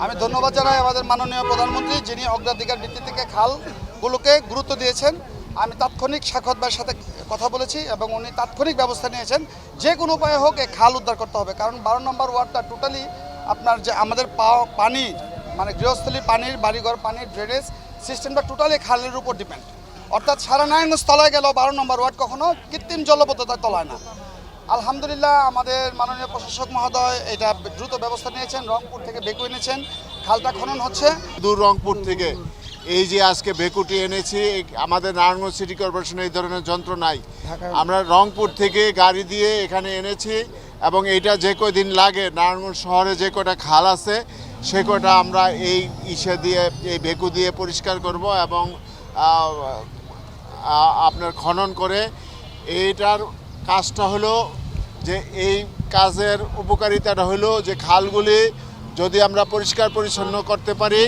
আমি ধন্যবাদ জানাই আমাদের মাননীয় প্রধানমন্ত্রী, যিনি অগ্রাধিকার ভিত্তিতে খালগুলোকে গুরুত্ব দিয়েছেন। আমি তাৎক্ষণিক সাক্ষাৎ ভাইয়ের সাথে কথা বলেছি এবং উনি তাৎক্ষণিক ব্যবস্থা নিয়েছেন। যে কোনো উপায়ে হোক এই খাল উদ্ধার করতে হবে, কারণ 12 নম্বর ওয়ার্ডটা টোটালি আপনার যে আমাদের পানি মানে গৃহস্থলী পানির বাড়িঘর পানির ড্রেনেজ সিস্টেমটা টোটালি খালের উপর ডিপেন্ড। অর্থাৎ সারা নারায়ণগঞ্জ তলায় গেল 12 নম্বর ওয়ার্ড কখনো কৃত্রিম জলবদ্ধতায় তলায় না। আলহামদুলিল্লাহ আমাদের মাননীয় প্রশাসক মহোদয় এটা দ্রুত ব্যবস্থা নিয়েছেন, রংপুর থেকে বেকু এনেছেন, খালটা খনন হচ্ছে। দূর রংপুর থেকে এই যে আজকে বেকুটি এনেছি, আমাদের নারায়ণগঞ্জ সিটি কর্পোরেশনে এই ধরনের যন্ত্র নাই। আমরা রংপুর থেকে গাড়ি দিয়ে এখানে এনেছি এবং এটা যে কয়দিন লাগে নারায়ণগঞ্জ শহরে যে কটা খাল আছে সে কটা আমরা এই এই বেকু দিয়ে পরিষ্কার করব এবং আপনার খনন করে এইটার কাজটা হলো যে এই কাজের উপকারিতাটা হলো যে খালগুলি যদি আমরা পরিষ্কার পরিচ্ছন্ন করতে পারি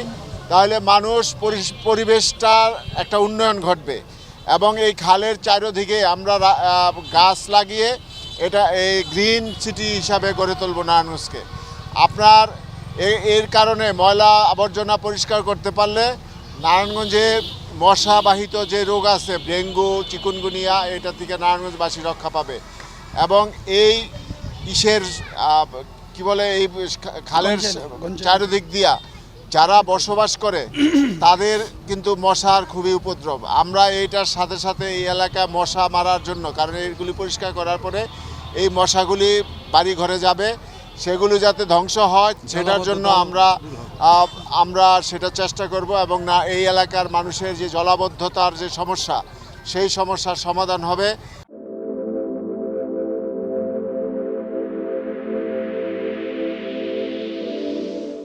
তাহলে মানুষ পরিবেশটার একটা উন্নয়ন ঘটবে এবং এই খালের চারিদিকে আমরা গাছ লাগিয়ে এটা এই গ্রিন সিটি হিসাবে গড়ে তুলব নারায়ণগঞ্জকে। আপনার এর কারণে ময়লা আবর্জনা পরিষ্কার করতে পারলে নারায়ণগঞ্জে মশাবাহিত যে রোগ আছে ডেঙ্গু চিকুনগুনিয়া এটা থেকে নারায়ণগঞ্জবাসী রক্ষা পাবে এবং এই কি বলে এই খালের চারিদিক দিয়া যারা বসবাস করে তাদের কিন্তু মশার খুবই উপদ্রব। আমরা এইটার সাথে সাথে এই এলাকায় মশা মারার জন্য, কারণ এইগুলি পরিষ্কার করার পরে এই মশাগুলি বাড়ি ঘরে যাবে, সেগুলো যাতে ধ্বংস হয় সেটার জন্য আমরা সেটা চেষ্টা করব এবং না এই এলাকার মানুষের যে জলাবদ্ধতার যে সমস্যা সেই সমস্যার সমাধান হবে।